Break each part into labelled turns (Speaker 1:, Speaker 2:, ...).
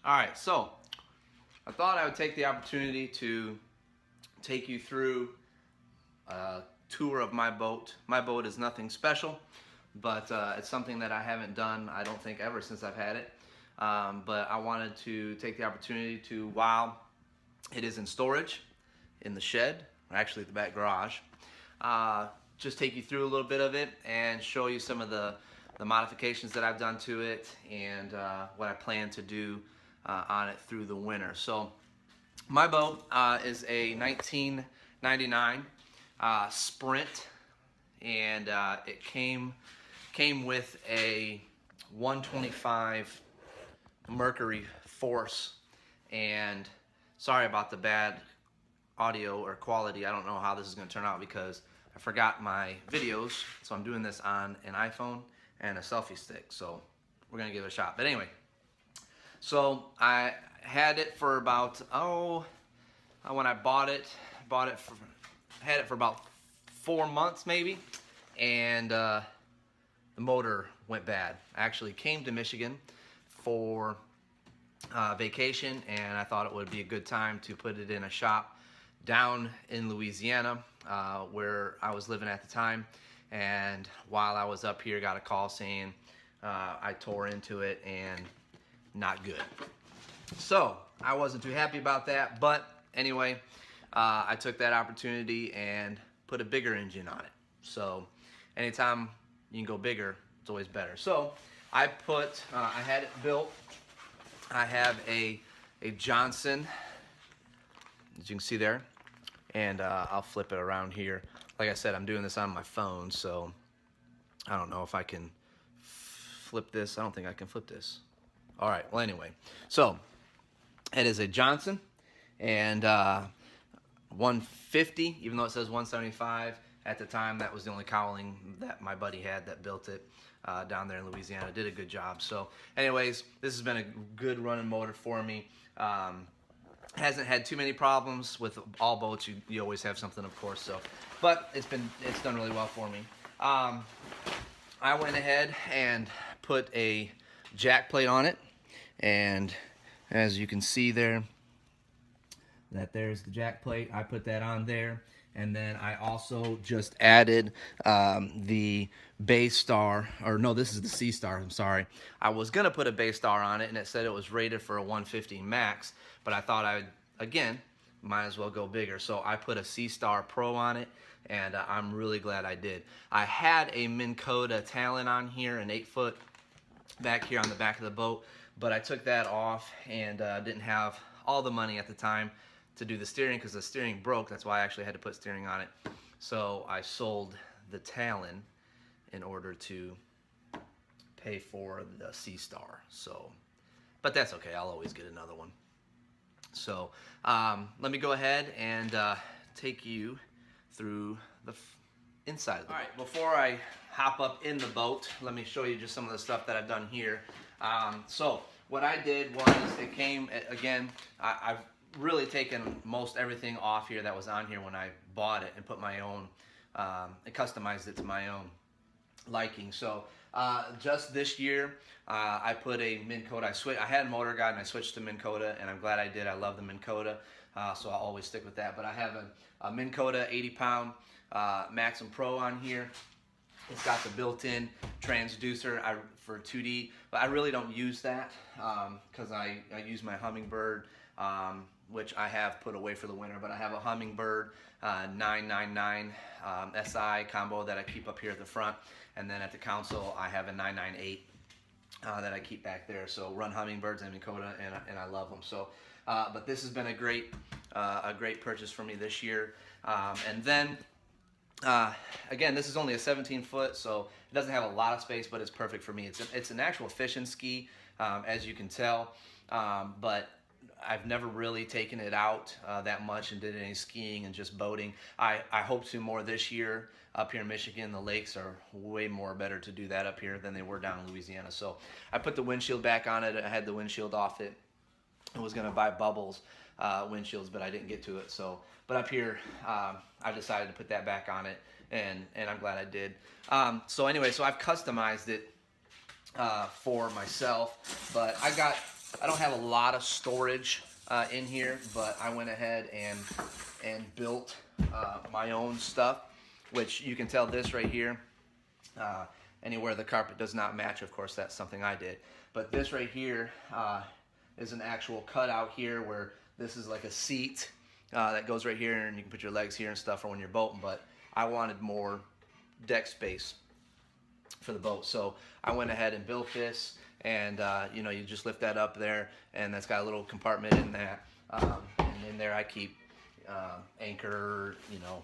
Speaker 1: Alright, so I thought I would take the opportunity to take you through a tour of my boat. My boat is nothing special, but it's something that I haven't done, I don't think, ever since I've had it. But I wanted to take the opportunity to, while it is in storage in the shed, or actually the back garage, just take you through a little bit of it and show you some of the modifications that I've done to it and what I plan to do on it through the winter. So my boat is a 1999 Sprint, and it came with a 125 Mercury Force. And sorry about the bad audio or quality. I don't know how this is going to turn out because I forgot my videos, so I'm doing this on an iPhone and a selfie stick, so we're going to give it a shot. But anyway, so I had it for about, when I had it for about 4 months maybe, and the motor went bad. I actually came to Michigan for vacation, and I thought it would be a good time to put it in a shop down in Louisiana, where I was living at the time. And while I was up here, got a call saying I tore into it and not good. So I wasn't too happy about that, but anyway, I took that opportunity and put a bigger engine on it. So anytime you can go bigger, it's always better. So I had it built. I have a Johnson, as you can see there, and I'll flip it around here. Like I said, I'm doing this on my phone, so I don't know if I can flip this. I don't think I can flip this. All right, well anyway, so it is a Johnson, and 150, even though it says 175. At the time, that was the only cowling that my buddy had that built it down there in Louisiana. Did a good job. So anyways, this has been a good running motor for me. Hasn't had too many problems. With all boats, you always have something, of course. So, but it's done really well for me. I went ahead and put a jack plate on it, and as you can see there, there's the jack plate. I put that on there, and then I also just added the Baystar, or no, this is the Seastar, I'm sorry. I was gonna put a Baystar on it, and it said it was rated for a 150 max, but I thought again, might as well go bigger. So I put a Seastar Pro on it, and I'm really glad I did. I had a Minn Kota Talon on here, an 8-foot back here on the back of the boat, but I took that off and didn't have all the money at the time to do the steering because the steering broke. That's why I actually had to put steering on it. So I sold the Talon in order to pay for the Seastar. So, but that's okay. I'll always get another one. So let me go ahead and take you through the inside of the boat. All right, before I hop up in the boat, let me show you just some of the stuff that I've done here. So what I did was, it came, again, I've really taken most everything off here that was on here when I bought it and put my own, and customized it to my own liking. So just this year, I put a Minn Kota. I had Motor Guide and I switched to Minn Kota, and I'm glad I did. I love the Minn Kota, so I'll always stick with that. But I have a Minn Kota 80-pound Maxim Pro on here. It's got the built-in transducer for 2D, but I really don't use that because I use my Humminbird, which I have put away for the winter. But I have a Humminbird 999 SI combo that I keep up here at the front, and then at the console I have a 998 that I keep back there. So run Humminbirds and Minn Kota, and I love them. So, but this has been a great purchase for me this year. And then again, this is only a 17-foot, so it doesn't have a lot of space, but it's perfect for me. It's an actual fishing ski, as you can tell, but I've never really taken it out that much and did any skiing and just boating. I hope to more this year. Up here in Michigan, the lakes are way more better to do that up here than they were down in Louisiana. So I put the windshield back on it. I had the windshield off it. I was going to buy Bubbles windshields, but I didn't get to it. So, but up here, I decided to put that back on it, and I'm glad I did. So anyway, so I've customized it for myself, but I got I don't have a lot of storage in here, but I went ahead and built my own stuff, which you can tell this right here. Anywhere the carpet does not match, of course, that's something I did. But this right here is an actual cutout here where this is like a seat that goes right here, and you can put your legs here and stuff for when you're boating. But I wanted more deck space for the boat, so I went ahead and built this. And you know, you just lift that up there, and that's got a little compartment in that. And in there I keep anchor, you know,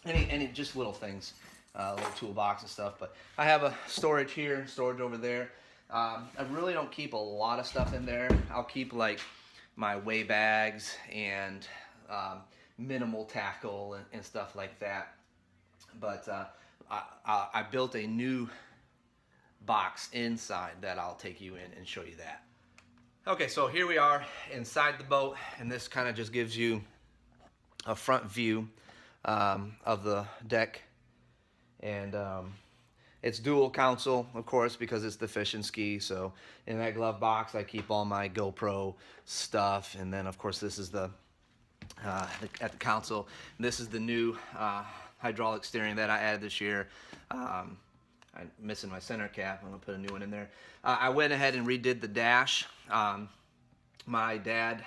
Speaker 1: any just little things, little toolbox and stuff. But I have a storage here, storage over there. I really don't keep a lot of stuff in there. I'll keep like my weigh bags and minimal tackle and stuff like that. But I built a new box inside that I'll take you in and show you that. Okay, so here we are inside the boat, and this kind of just gives you a front view of the deck. And it's dual console, of course, because it's the Fish and Ski. So in that glove box I keep all my GoPro stuff, and then of course this is the at the console, this is the new hydraulic steering that I added this year. I'm missing my center cap. I'm gonna put a new one in there. I went ahead and redid the dash. My dad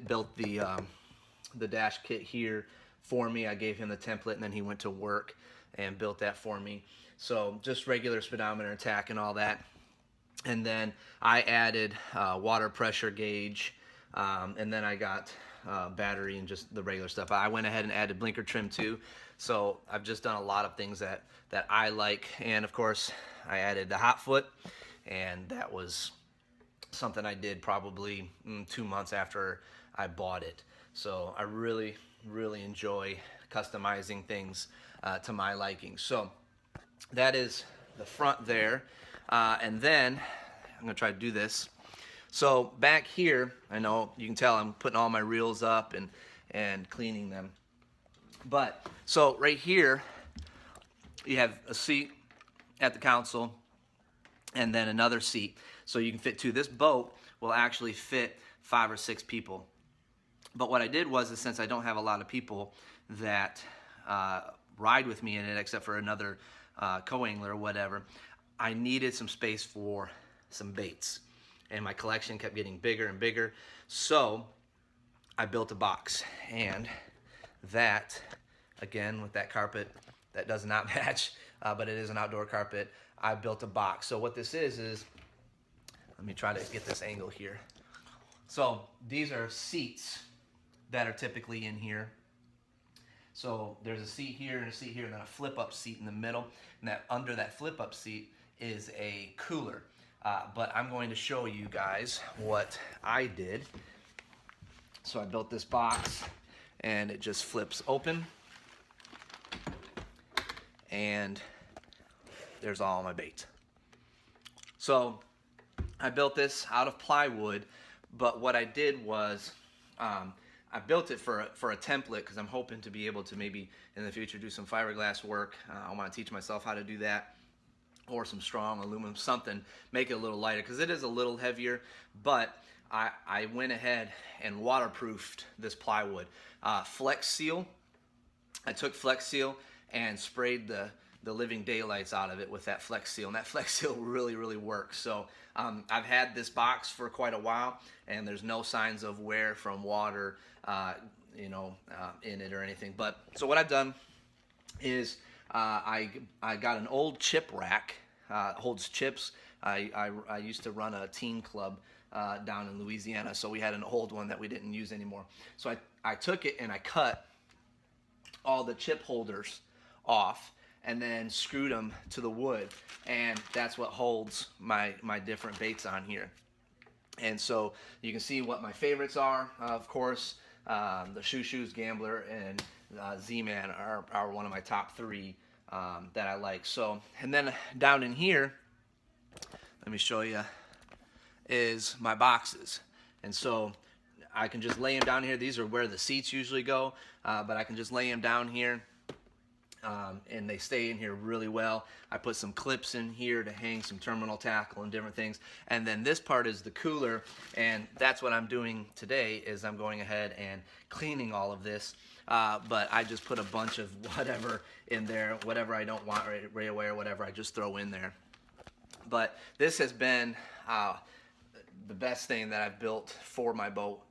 Speaker 1: built the dash kit here for me. I gave him the template, and then he went to work and built that for me. So just regular speedometer and tack and all that. And then I added water pressure gauge, and then I got battery and just the regular stuff. I went ahead and added blinker trim too. So I've just done a lot of things that I like. And of course I added the hot foot, and that was something I did probably 2 months after I bought it. So I really enjoy customizing things to my liking. So that is the front there. And then I'm gonna try to do this. So back here, I know you can tell I'm putting all my reels up and cleaning them. But so right here, you have a seat at the console, and then another seat. So you can fit two. This boat will actually fit 5 or 6 people. But what I did was, is since I don't have a lot of people that ride with me in it, except for another co-angler or whatever, I needed some space for some baits. And my collection kept getting bigger and bigger. So I built a box. And that, again, with that carpet that does not match, but it is an outdoor carpet, I built a box. So what this is, let me try to get this angle here. So these are seats that are typically in here. So there's a seat here and a seat here, and then a flip-up seat in the middle. And that under that flip-up seat is a cooler. But I'm going to show you guys what I did. So I built this box, and it just flips open. And there's all my baits. So I built this out of plywood, but what I did was I built it for a template, because I'm hoping to be able to maybe in the future do some fiberglass work. I want to teach myself how to do that, or some strong aluminum, something, make it a little lighter, because it is a little heavier. But I went ahead and waterproofed this plywood. Flex Seal, I took Flex Seal and sprayed the living daylights out of it with that Flex Seal, and that Flex Seal really works. So I've had this box for quite a while, and there's no signs of wear from water in it or anything. But so what I've done is I got an old chip rack, holds chips. I used to run a teen club down in Louisiana, so we had an old one that we didn't use anymore. So I took it and I cut all the chip holders off, and then screwed them to the wood, and that's what holds my different baits on here. And so you can see what my favorites are. Of course, the Shoo Shoes, Gambler, and Z-Man are one of my top 3 that I like. So, and then down in here, let me show you, is my boxes. And so I can just lay them down here. These are where the seats usually go, but I can just lay them down here. and they stay in here really well. I put some clips in here to hang some terminal tackle and different things. And then this part is the cooler, and that's what I'm doing today, is I'm going ahead and cleaning all of this. But I just put a bunch of whatever in there, whatever I don't want right away or whatever I just throw in there. But this has been the best thing that I've built for my boat,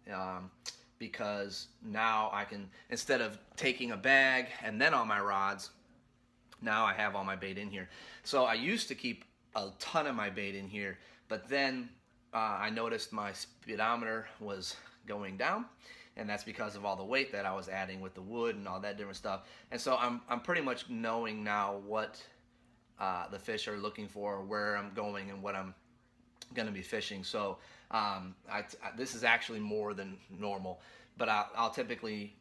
Speaker 1: because now I can, instead of taking a bag and then all my rods, now I have all my bait in here. So I used to keep a ton of my bait in here, but then I noticed my speedometer was going down, and that's because of all the weight that I was adding with the wood and all that different stuff. And so I'm pretty much knowing now what the fish are looking for, where I'm going, and what I'm going to be fishing. So this is actually more than normal, but I'll typically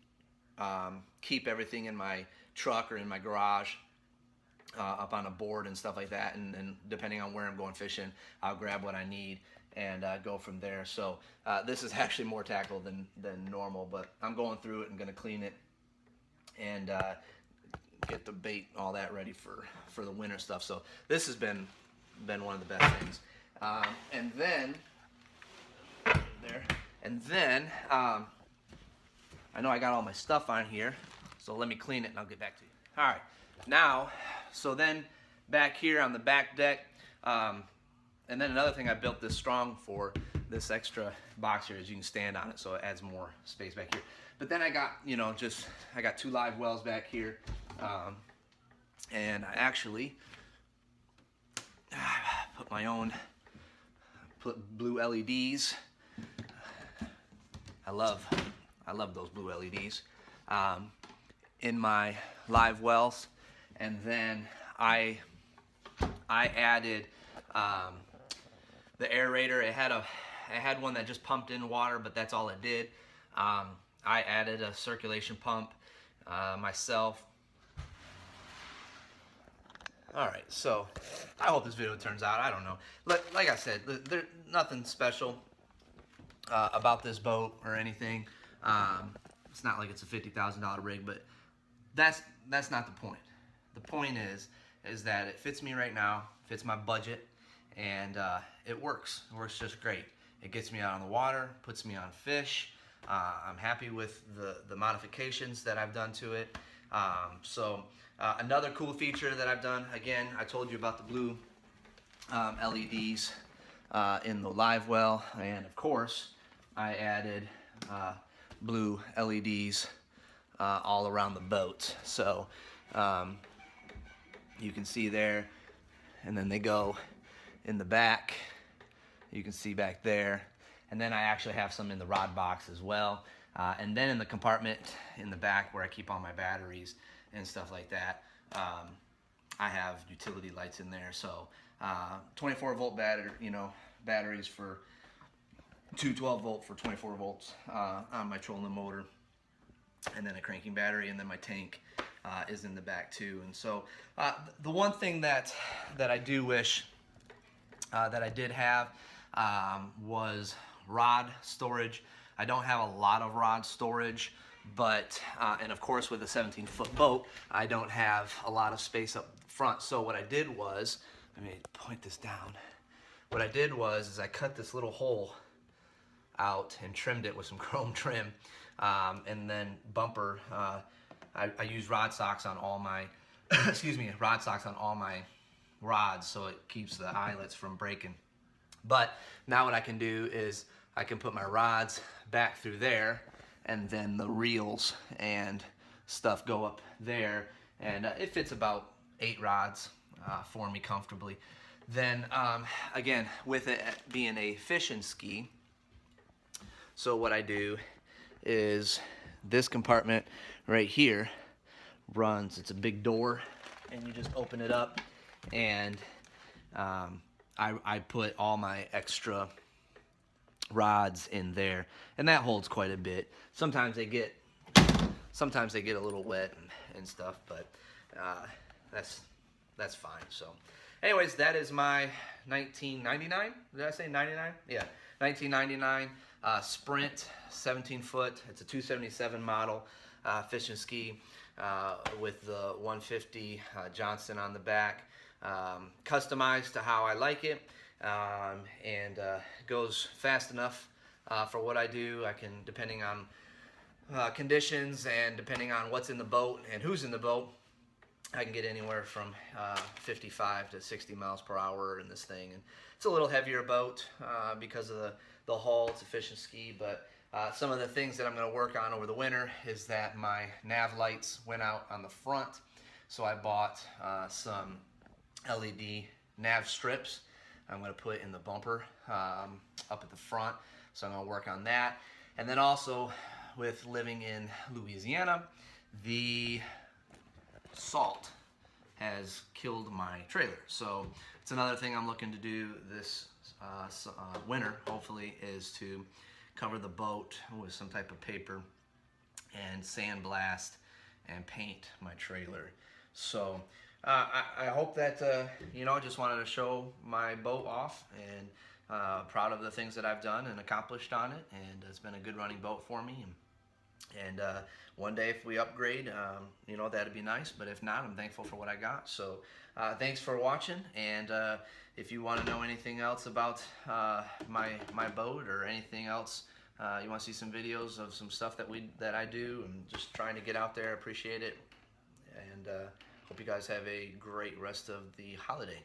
Speaker 1: keep everything in my truck or in my garage, up on a board and stuff like that, and depending on where I'm going fishing, I'll grab what I need and go from there. So this is actually more tackle than normal, but I'm going through it and going to clean it and get the bait, all that ready for the winter stuff. So this has been one of the best things. And then I know I got all my stuff on here, so let me clean it and I'll get back to you. All right, now, so then back here on the back deck, and then another thing I built this strong for, this extra box here, is you can stand on it, so it adds more space back here. But then I got, I got 2 live wells back here, and I actually put blue LEDs. I love those blue LEDs in my live wells, and then I added the aerator. It had one that just pumped in water, but that's all it did. I added a circulation pump myself. All right, so I hope this video turns out. I don't know. Like I said, there's nothing special about this boat or anything. It's not like it's a $50,000 rig, but that's not the point. The point is that it fits me right now, fits my budget, and it works. It works just great. It gets me out on the water, puts me on fish. I'm happy with the modifications that I've done to it. Another cool feature that I've done, again, I told you about the blue LEDs in the live well, and of course I added blue LEDs all around the boat. So you can see there, and then they go in the back. You can see back there, and then I actually have some in the rod box as well, and then in the compartment in the back where I keep all my batteries and stuff like that, I have utility lights in there. So 24 volt batteries for 212 volt for 24 volts on my trolling motor, and then a cranking battery, and then my tank is in the back too. And so the one thing that I do wish that I did have was rod storage. I don't have a lot of rod storage, but and of course with a 17-foot boat, I don't have a lot of space up front. So what I did was, let me point this down. What I did was I cut this little hole out and trimmed it with some chrome trim, and then bumper. I use rod socks on all my rod socks on all my rods, so it keeps the eyelets from breaking. But now what I can do is I can put my rods back through there, and then the reels and stuff go up there, and it fits about 8 rods for me comfortably. Then again, with it being a fishing ski, so what I do is this compartment right here runs, it's a big door, and you just open it up, and I put all my extra rods in there, and that holds quite a bit. Sometimes they get a little wet and stuff, but that's fine. So anyways, that is my 1999, did I say 99? Yeah, 1999 Sprint 17 foot. It's a 277 model fishing ski. with the 150 Johnson on the back, customized to how I like it, and goes fast enough for what I do. I can, depending on conditions and depending on what's in the boat and who's in the boat, I can get anywhere from 55 to 60 miles per hour in this thing. And it's a little heavier boat because of the hull. It's a fishing ski, but some of the things that I'm going to work on over the winter is that my nav lights went out on the front, so I bought some LED nav strips I'm going to put in the bumper up at the front, so I'm going to work on that. And then also, with living in Louisiana, the salt has killed my trailer, so it's another thing I'm looking to do this winter, hopefully, is to cover the boat with some type of paper and sandblast and paint my trailer. So I hope that you know, just wanted to show my boat off, and proud of the things that I've done and accomplished on it, and it's been a good running boat for me. And one day if we upgrade, you know, that'd be nice, but if not, I'm thankful for what I got. So thanks for watching, and if you want to know anything else about my boat or anything else, you want to see some videos of some stuff that I do and just trying to get out there, appreciate it, and hope you guys have a great rest of the holiday.